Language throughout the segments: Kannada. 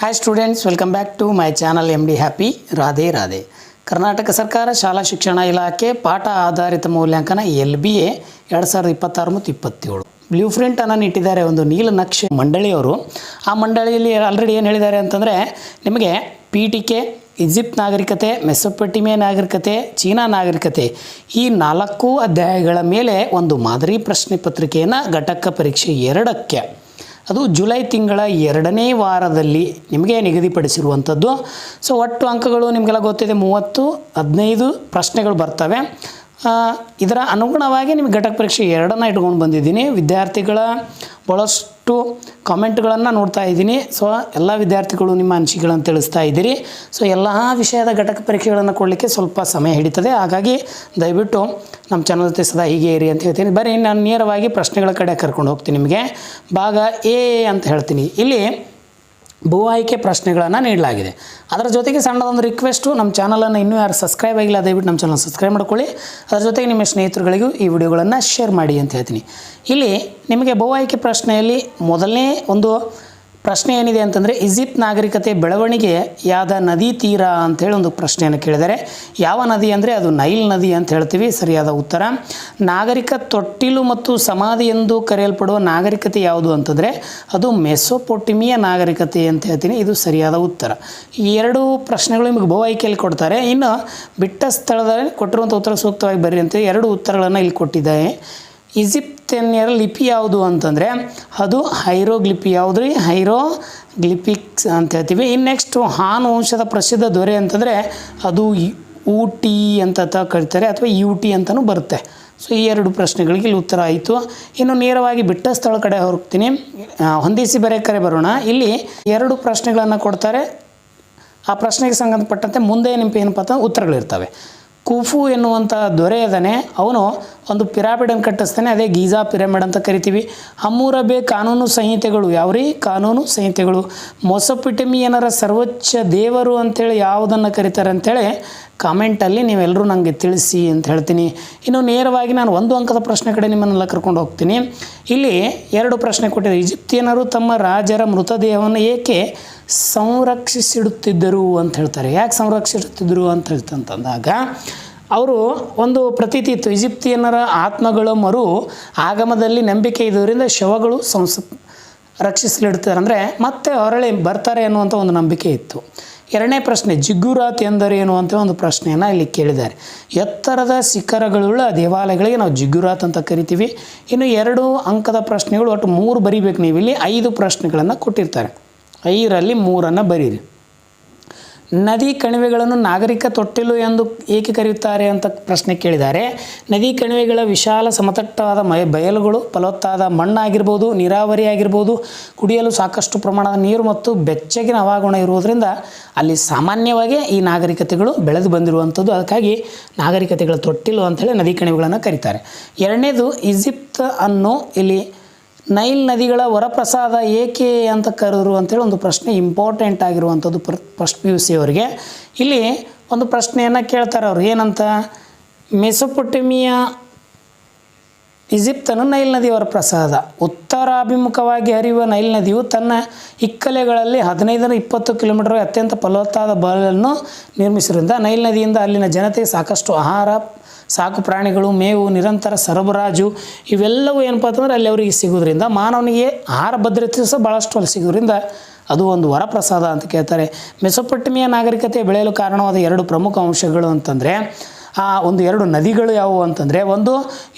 Hi students, welcome back to my channel MD happy. Radhe Radhe. Karnataka ಸರ್ಕಾರ ಶಾಲಾ ಶಿಕ್ಷಣ ಇಲಾಖೆ ಪಾಠ ಆಧಾರಿತ ಮೌಲ್ಯಾಂಕನ LBA 2026 ಮತ್ತು 27 ಬ್ಲೂ ಪ್ರಿಂಟನ್ನು ಇಟ್ಟಿದ್ದಾರೆ. ಒಂದು ನೀಲನಕ್ಷೆ ಮಂಡಳಿಯವರು. ಆ ಮಂಡಳಿಯಲ್ಲಿ ಆಲ್ರೆಡಿ ಏನು ಹೇಳಿದ್ದಾರೆ ಅಂತಂದರೆ, ನಿಮಗೆ PTK, ಈಜಿಪ್ಟ್ ನಾಗರಿಕತೆ, ಮೆಸೊಪೊಟೇಮಿಯಾ ನಾಗರಿಕತೆ, ಚೀನಾ ನಾಗರಿಕತೆ ಈ 4 ಅಧ್ಯಾಯಗಳ ಮೇಲೆ ಒಂದು ಮಾದರಿ ಪ್ರಶ್ನೆ ಪತ್ರಿಕೆಯನ್ನು ಘಟಕ ಪರೀಕ್ಷೆ 2ಕ್ಕೆ ಅದು ಜುಲೈ ತಿಂಗಳ 2ನೇ ವಾರದಲ್ಲಿ ನಿಮಗೆ ನಿಗದಿಪಡಿಸಿರುವಂಥದ್ದು. ಸೊ ಒಟ್ಟು ಅಂಕಗಳು ನಿಮಗೆಲ್ಲ ಗೊತ್ತಿದೆ, 30, 15 ಪ್ರಶ್ನೆಗಳು ಬರ್ತವೆ. ಇದರ ಅನುಗುಣವಾಗಿ ನಿಮಗೆ ಘಟಕ ಪರೀಕ್ಷೆ 2ನ್ನು ಇಟ್ಕೊಂಡು ಬಂದಿದ್ದೀನಿ. ವಿದ್ಯಾರ್ಥಿಗಳ ಭಾಳಷ್ಟು ಕಾಮೆಂಟ್ಗಳನ್ನು ನೋಡ್ತಾ ಇದ್ದೀನಿ. ಸೊ ಎಲ್ಲ ವಿದ್ಯಾರ್ಥಿಗಳು ನಿಮ್ಮ ಅನಿಸಿಕೆಗಳನ್ನು ತಿಳಿಸ್ತಾ ಇದ್ದೀರಿ. ಸೊ ಎಲ್ಲ ವಿಷಯದ ಘಟಕ ಪರೀಕ್ಷೆಗಳನ್ನು ಕೊಡಲಿಕ್ಕೆ ಸ್ವಲ್ಪ ಸಮಯ ಹಿಡಿತದೆ. ಹಾಗಾಗಿ ದಯವಿಟ್ಟು ನಮ್ಮ ಚಾನಲ್ ಜೊತೆ ಸದಾ ಹೀಗೆ ಇರಿ ಅಂತ ಹೇಳ್ತೀನಿ. ಬರೀ ನಾನು ನೇರವಾಗಿ ಪ್ರಶ್ನೆಗಳ ಕಡೆ ಕರ್ಕೊಂಡು ಹೋಗ್ತೀನಿ. ನಿಮಗೆ ಭಾಗ A ಅಂತ ಹೇಳ್ತೀನಿ. ಇಲ್ಲಿ ಬಹು ಆಯ್ಕೆ ಪ್ರಶ್ನೆಗಳನ್ನು ನೀಡಲಾಗಿದೆ. ಅದರ ಜೊತೆಗೆ ಸಣ್ಣದೊಂದು ರಿಕ್ವೆಸ್ಟು, ನಮ್ಮ ಚಾನಲನ್ನು ಇನ್ನೂ ಯಾರು ಸಬ್ಸ್ಕ್ರೈಬ್ ಆಗಿಲ್ಲ ದಯವಿಟ್ಟು ನಮ್ಮ ಚಾನಲ್ ಸಬ್ಸ್ಕ್ರೈಬ್ ಮಾಡ್ಕೊಳ್ಳಿ. ಅದರ ಜೊತೆಗೆ ನಿಮ್ಮ ಸ್ನೇಹಿತರುಗಳಿಗೂ ಈ ವಿಡಿಯೋಗಳನ್ನು ಶೇರ್ ಮಾಡಿ ಅಂತ ಹೇಳ್ತೀನಿ. ಇಲ್ಲಿ ನಿಮಗೆ ಬಹು ಆಯ್ಕೆ ಪ್ರಶ್ನೆಯಲ್ಲಿ ಮೊದಲನೇ ಒಂದು ಪ್ರಶ್ನೆ ಏನಿದೆ ಅಂತಂದರೆ, ಈಜಿಪ್ಟ್ ನಾಗರಿಕತೆ ಬೆಳವಣಿಗೆ ಯಾದ ನದಿ ತೀರ ಅಂಥೇಳಿ ಒಂದು ಪ್ರಶ್ನೆಯನ್ನು ಕೇಳಿದ್ದಾರೆ. ಯಾವ ನದಿ ಅಂದರೆ ಅದು ನೈಲ್ ನದಿ ಅಂತ ಹೇಳ್ತೀವಿ. ಸರಿಯಾದ ಉತ್ತರ. ನಾಗರಿಕ ತೊಟ್ಟಿಲು ಮತ್ತು ಸಮಾಧಿ ಎಂದು ಕರೆಯಲ್ಪಡುವ ನಾಗರಿಕತೆ ಯಾವುದು ಅಂತಂದರೆ ಅದು ಮೆಸೊಪೊಟೇಮಿಯಾ ನಾಗರಿಕತೆ ಅಂತ ಹೇಳ್ತೀನಿ. ಇದು ಸರಿಯಾದ ಉತ್ತರ. ಈ 2 ಪ್ರಶ್ನೆಗಳು ನಿಮಗೆ ಬಹು ಆಯ್ಕೆಯಲ್ಲಿ ಕೊಡ್ತಾರೆ. ಇನ್ನು ಬಿಟ್ಟ ಸ್ಥಳದಲ್ಲಿ ಕೊಟ್ಟಿರುವಂಥ ಉತ್ತರ ಸೂಕ್ತವಾಗಿ ಬರ್ರಿ ಅಂತ 2 ಉತ್ತರಗಳನ್ನು ಇಲ್ಲಿ ಕೊಟ್ಟಿದ್ದಾರೆ. ಈಜಿಪ್ತಿಯನ್ನರ ಲಿಪಿ ಯಾವುದು ಅಂತಂದರೆ ಅದು ಹೈರೋಗ್ಲಿಪಿ. ಯಾವುದು ರೀ? ಹೈರೋಗ್ಲಿಪಿಕ್ಸ್ ಅಂತ ಹೇಳ್ತೀವಿ. ಇನ್ನು ನೆಕ್ಸ್ಟು ಹಾನ್ ವಂಶದ ಪ್ರಸಿದ್ಧ ದೊರೆ ಅಂತಂದರೆ ಅದು ಊಟಿ ಅಂತ ಕರೀತಾರೆ, ಅಥವಾ UT ಅಂತಲೂ ಬರುತ್ತೆ. ಸೊ ಈ 2 ಪ್ರಶ್ನೆಗಳಿಗೆ ಇಲ್ಲಿ ಉತ್ತರ ಆಯಿತು. ಇನ್ನು ನೇರವಾಗಿ ಬಿಟ್ಟ ಸ್ಥಳ ಕಡೆ ಹೋಗ್ತೀನಿ. ಹೊಂದಿಸಿ ಬರೆ ಕರೆ ಬರೋಣ. ಇಲ್ಲಿ 2 ಪ್ರಶ್ನೆಗಳನ್ನು ಕೊಡ್ತಾರೆ. ಆ ಪ್ರಶ್ನೆಗೆ ಸಂಬಂಧಪಟ್ಟಂತೆ ಮುಂದೆ ಏನಪ್ಪ ಅಂತ ಉತ್ತರಗಳಿರ್ತವೆ. ಕೂಫು ಎನ್ನುವಂಥ ದೊರೆ ಅದನ್ನೇ, ಅವನು ಒಂದು ಪಿರಾಮಿಡನ್ನು ಕಟ್ಟಿಸ್ತಾನೆ. ಅದೇ ಗೀಜಾ ಪಿರಮಿಡ್ ಅಂತ ಕರಿತೀವಿ. ಹಮ್ಮುರಬಿ ಕಾನೂನು ಸಂಹಿತೆಗಳು ಯಾವ್ರಿ? ಕಾನೂನು ಸಂಹಿತೆಗಳು. ಮೆಸೊಪೊಟೇಮಿಯನ್ನರ ಸರ್ವೋಚ್ಚ ದೇವರು ಅಂಥೇಳಿ ಯಾವುದನ್ನು ಕರೀತಾರೆ ಅಂಥೇಳಿ ಕಾಮೆಂಟಲ್ಲಿ ನೀವೆಲ್ಲರೂ ನನಗೆ ತಿಳಿಸಿ ಅಂತ ಹೇಳ್ತೀನಿ. ಇನ್ನು ನೇರವಾಗಿ ನಾನು 1 ಅಂಕದ ಪ್ರಶ್ನೆ ಕಡೆ ನಿಮ್ಮನ್ನೆಲ್ಲ ಕರ್ಕೊಂಡು ಹೋಗ್ತೀನಿ. ಇಲ್ಲಿ 2 ಪ್ರಶ್ನೆ ಕೊಟ್ಟಿದ್ದಾರೆ. ಈಜಿಪ್ತಿಯನ್ನರು ತಮ್ಮ ರಾಜರ ಮೃತದೇಹವನ್ನು ಏಕೆ ಸಂರಕ್ಷಿಸಿಡುತ್ತಿದ್ದರು ಅಂತ ಹೇಳ್ತಾರೆ. ಯಾಕೆ ಸಂರಕ್ಷಿಸುತ್ತಿದ್ದರು ಅಂತ ಹೇಳ್ತಂತಂದಾಗ, ಅವರು ಒಂದು ಪ್ರತೀತಿ ಇತ್ತು. ಈಜಿಪ್ತಿಯನ್ನರ ಆತ್ಮಗಳು ಮರು ಆಗಮದಲ್ಲಿ ನಂಬಿಕೆ ಇದ್ದವರಿಂದ ಶವಗಳು ರಕ್ಷಿಸಲಿಡ್ತಾರೆ, ಅಂದರೆ ಮತ್ತೆ ಹೊರಳಿ ಬರ್ತಾರೆ ಅನ್ನುವಂಥ ಒಂದು ನಂಬಿಕೆ ಇತ್ತು. 2ನೇ ಪ್ರಶ್ನೆ, ಜಿಗ್ಗುರಾತ್ ಎಂದರೇನು ಅಂತ ಒಂದು ಪ್ರಶ್ನೆಯನ್ನು ಇಲ್ಲಿ ಕೇಳಿದ್ದಾರೆ. ಎತ್ತರದ ಶಿಖರಗಳುಳ್ಳ ದೇವಾಲಯಗಳಿಗೆ ನಾವು ಜಿಗ್ಗುರಾತ್ ಅಂತ ಕರಿತೀವಿ. ಇನ್ನು 2 ಅಂಕದ ಪ್ರಶ್ನೆಗಳು, ಒಟ್ಟು 3 ಬರೀಬೇಕು. ನೀವು ಇಲ್ಲಿ 5 ಪ್ರಶ್ನೆಗಳನ್ನು ಕೊಟ್ಟಿರ್ತಾರೆ. 5ರಲ್ಲಿ 3 ಬರೀರಿ. ನದಿ ಕಣಿವೆಗಳನ್ನು ನಾಗರಿಕ ತೊಟ್ಟಿಲು ಎಂದು ಏಕೆ ಕರೆಯುತ್ತಾರೆ ಅಂತ ಪ್ರಶ್ನೆ ಕೇಳಿದ್ದಾರೆ. ನದಿ ಕಣಿವೆಗಳ ವಿಶಾಲ ಸಮತಟ್ಟಾದ ಬಯಲುಗಳು, ಫಲವತ್ತಾದ ಮಣ್ಣಾಗಿರ್ಬೋದು, ನೀರಾವರಿ ಆಗಿರ್ಬೋದು, ಕುಡಿಯಲು ಸಾಕಷ್ಟು ಪ್ರಮಾಣದ ನೀರು ಮತ್ತು ಬೆಚ್ಚಗಿನ ಹವಾಗುಣ ಇರುವುದರಿಂದ ಅಲ್ಲಿ ಸಾಮಾನ್ಯವಾಗಿ ಈ ನಾಗರಿಕತೆಗಳು ಬೆಳೆದು ಬಂದಿರುವಂಥದ್ದು. ಅದಕ್ಕಾಗಿ ನಾಗರಿಕತೆಗಳ ತೊಟ್ಟಿಲು ಅಂಥೇಳಿ ನದಿ ಕಣಿವೆಗಳನ್ನು ಕರೀತಾರೆ. 2ನೇದು, ಈಜಿಪ್ಟ್ ಅನ್ನು ಇಲ್ಲಿ ನೈಲ್ ನದಿಗಳ ವರಪ್ರಸಾದ ಏಕೆ ಅಂತ ಕರೆದರು ಅಂಥೇಳಿ ಒಂದು ಪ್ರಶ್ನೆ ಇಂಪಾರ್ಟೆಂಟ್ ಆಗಿರುವಂಥದ್ದು ಫಸ್ಟ್ PUC ಅವರಿಗೆ. ಇಲ್ಲಿ ಒಂದು ಪ್ರಶ್ನೆಯನ್ನು ಕೇಳ್ತಾರೆ ಅವರು. ಏನಂತ? ಮೆಸೊಪೊಟೇಮಿಯಾ ಈಜಿಪ್ತನ್ನು ನೈಲ್ ನದಿ ವರಪ್ರಸಾದ. ಉತ್ತರಾಭಿಮುಖವಾಗಿ ಹರಿಯುವ ನೈಲ್ ನದಿಯು ತನ್ನ ಇಕ್ಕಲೆಗಳಲ್ಲಿ 15-20 ಕಿಲೋಮೀಟರ್ ಅತ್ಯಂತ ಫಲವತ್ತಾದ ಬಯಲನ್ನು ನಿರ್ಮಿಸಿರುವುದರಿಂದ ನೈಲ್ ನದಿಯಿಂದ ಅಲ್ಲಿನ ಜನತೆಗೆ ಸಾಕಷ್ಟು ಆಹಾರ, ಸಾಕು ಪ್ರಾಣಿಗಳು, ಮೇವು, ನಿರಂತರ ಸರಬರಾಜು ಇವೆಲ್ಲವೂ ಏನಪ್ಪ ಅಂತಂದರೆ ಅಲ್ಲಿ ಅವರಿಗೆ ಸಿಗೋದ್ರಿಂದ ಮಾನವನಿಗೆ ಆಹಾರ ಭದ್ರತೆ ಸಹ ಭಾಳಷ್ಟು ಅಲ್ಲಿ ಸಿಗೋದ್ರಿಂದ ಅದು ಒಂದು ವರಪ್ರಸಾದ ಅಂತ ಕೇಳ್ತಾರೆ. ಮೆಸೊಪೊಟೇಮಿಯಾ ನಾಗರಿಕತೆ ಬೆಳೆಯಲು ಕಾರಣವಾದ 2 ಪ್ರಮುಖ ಅಂಶಗಳು ಅಂತಂದರೆ ಆ ಒಂದು 2 ನದಿಗಳು ಯಾವುವು ಅಂತಂದರೆ, ಒಂದು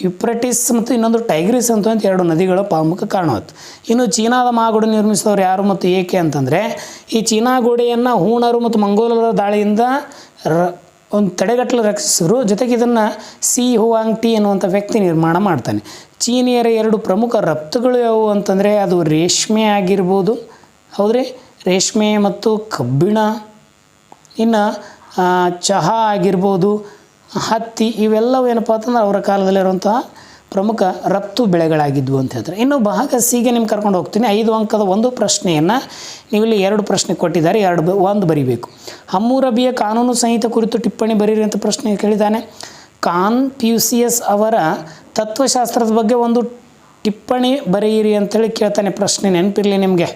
ಯುಪ್ರಟಿಸ್ ಮತ್ತು ಇನ್ನೊಂದು ಟೈಗ್ರಿಸ್ ಅಂತ 2 ನದಿಗಳು ಪ್ರಮುಖ ಕಾರಣವಾಯಿತು. ಇನ್ನು ಚೀನಾದ ಮಹಾಗೋಡೆ ನಿರ್ಮಿಸಿದವರು ಯಾರು ಮತ್ತು ಏಕೆ ಅಂತಂದರೆ, ಈ ಚೀನಾ ಗೋಡೆಯನ್ನು ಹೂಣರು ಮತ್ತು ಮಂಗೋಲರ ದಾಳಿಯಿಂದ ಒಂದು ತಡೆಗಟ್ಟಲು ರಕ್ಷಿಸಿದ್ರು. ಜೊತೆಗೆ ಇದನ್ನು ಸಿ ಹುವಾಂಗ್ ಟಿ ಎನ್ನುವಂಥ ವ್ಯಕ್ತಿ ನಿರ್ಮಾಣ ಮಾಡ್ತಾನೆ. ಚೀನಿಯರ 2 ಪ್ರಮುಖ ರಫ್ತುಗಳು ಯಾವುವು ಅಂತಂದರೆ ಅದು ರೇಷ್ಮೆ ಆಗಿರ್ಬೋದು. ಹೌದ್ರಿ, ರೇಷ್ಮೆ ಮತ್ತು ಕಬ್ಬಿಣ. ಇನ್ನು ಚಹಾ ಆಗಿರ್ಬೋದು, ಹತ್ತಿ, ಇವೆಲ್ಲವೂ ಏನಪ್ಪ ಅಂತಂದ್ರೆ ಅವರ ಕಾಲದಲ್ಲಿರುವಂತಹ ಪ್ರಮುಖ ರಫ್ತು ಬೆಳೆಗಳಾಗಿದ್ವು ಅಂತ ಹೇಳ್ತಾರೆ. ಇನ್ನು ಭಾಗ ಸಿಗೆ ನಿಮ್ಗೆ ಕರ್ಕೊಂಡು ಹೋಗ್ತೀನಿ. 5 ಅಂಕದ ಒಂದು ಪ್ರಶ್ನೆಯನ್ನು ನೀವಿಲ್ಲಿ 2 ಪ್ರಶ್ನೆ ಕೊಟ್ಟಿದ್ದಾರೆ, 1 ಬರೀಬೇಕು. ಹಮ್ಮುರಬಿಯ ಕಾನೂನು ಸಂಹಿತೆ ಕುರಿತು ಟಿಪ್ಪಣಿ ಬರೀರಿ ಅಂತ ಪ್ರಶ್ನೆ ಕೇಳಿದ್ದಾನೆ. ಕಾನ್ಫ್ಯೂಸಿಯಸ್ ಅವರ ತತ್ವಶಾಸ್ತ್ರದ ಬಗ್ಗೆ ಒಂದು ಟಿಪ್ಪಣಿ ಬರೆಯಿರಿ ಅಂತೇಳಿ ಕೇಳ್ತಾನೆ. ಪ್ರಶ್ನೆ ನೆನಪಿರಲಿ ನಿಮಗೆ.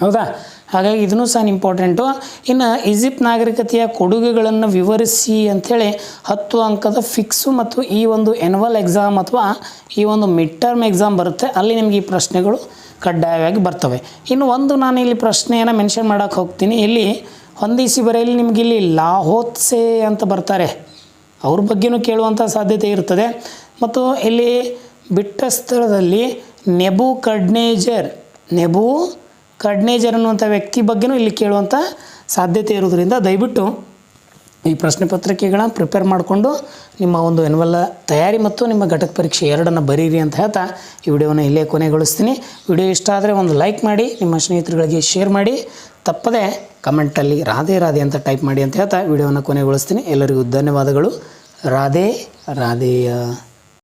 ಹೌದಾ? ಹಾಗಾಗಿ ಇದನ್ನು ಸಹ ಇಂಪಾರ್ಟೆಂಟು. ಇನ್ನು ಈಜಿಪ್ಟ್ ನಾಗರಿಕತೆಯ ಕೊಡುಗೆಗಳನ್ನು ವಿವರಿಸಿ ಅಂಥೇಳಿ 10 ಅಂಕದ ಫಿಕ್ಸು ಮತ್ತು ಈ ಒಂದು ಎನ್ಯುವಲ್ ಎಕ್ಸಾಮ್ ಅಥವಾ ಈ ಒಂದು ಮಿಡ್ ಟರ್ಮ್ ಎಕ್ಸಾಮ್ ಬರುತ್ತೆ, ಅಲ್ಲಿ ನಿಮಗೆ ಈ ಪ್ರಶ್ನೆಗಳು ಕಡ್ಡಾಯವಾಗಿ ಬರ್ತವೆ. ಇನ್ನು ಒಂದು ನಾನು ಇಲ್ಲಿ ಪ್ರಶ್ನೆಯನ್ನು ಮೆನ್ಷನ್ ಮಾಡೋಕ್ಕೆ ಹೋಗ್ತೀನಿ. ಇಲ್ಲಿ ಹೊಂದಿಸಿ ಬರೆಯಲ್ಲಿ ನಿಮಗೆ ಇಲ್ಲಿ ಲಾಹೋತ್ಸೆ ಅಂತ ಬರ್ತಾರೆ, ಅವ್ರ ಬಗ್ಗೆನೂ ಕೇಳುವಂಥ ಸಾಧ್ಯತೆ ಇರ್ತದೆ. ಮತ್ತು ಇಲ್ಲಿ ಬಿಟ್ಟ ಸ್ಥಳದಲ್ಲಿ ನೆಬು ಕಡ್ನೇಜರ್ ಅನ್ನುವಂಥ ವ್ಯಕ್ತಿ ಬಗ್ಗೆನೂ ಇಲ್ಲಿ ಕೇಳುವಂಥ ಸಾಧ್ಯತೆ ಇರೋದ್ರಿಂದ ದಯವಿಟ್ಟು ಈ ಪ್ರಶ್ನೆ ಪತ್ರಿಕೆಗಳನ್ನ ಪ್ರಿಪೇರ್ ಮಾಡಿಕೊಂಡು ನಿಮ್ಮ ಒಂದು ಎನ್ಯುವಲ್ ತಯಾರಿ ಮತ್ತು ನಿಮ್ಮ ಘಟಕ ಪರೀಕ್ಷೆ ಎರಡನ್ನು ಬರೀರಿ ಅಂತ ಹೇಳ್ತಾ ಈ ವಿಡಿಯೋನ ಇಲ್ಲೇ ಕೊನೆಗೊಳಿಸ್ತೀನಿ. ವಿಡಿಯೋ ಇಷ್ಟ ಆದರೆ ಒಂದು ಲೈಕ್ ಮಾಡಿ, ನಿಮ್ಮ ಸ್ನೇಹಿತರುಗಳಿಗೆ ಶೇರ್ ಮಾಡಿ, ತಪ್ಪದೆ ಕಮೆಂಟಲ್ಲಿ ರಾಧೆ ರಾಧೆ ಅಂತ ಟೈಪ್ ಮಾಡಿ ಅಂತ ಹೇಳ್ತಾ ವಿಡಿಯೋನ ಕೊನೆಗೊಳಿಸ್ತೀನಿ. ಎಲ್ಲರಿಗೂ ಧನ್ಯವಾದಗಳು. ರಾಧೆ ರಾಧೇಯ.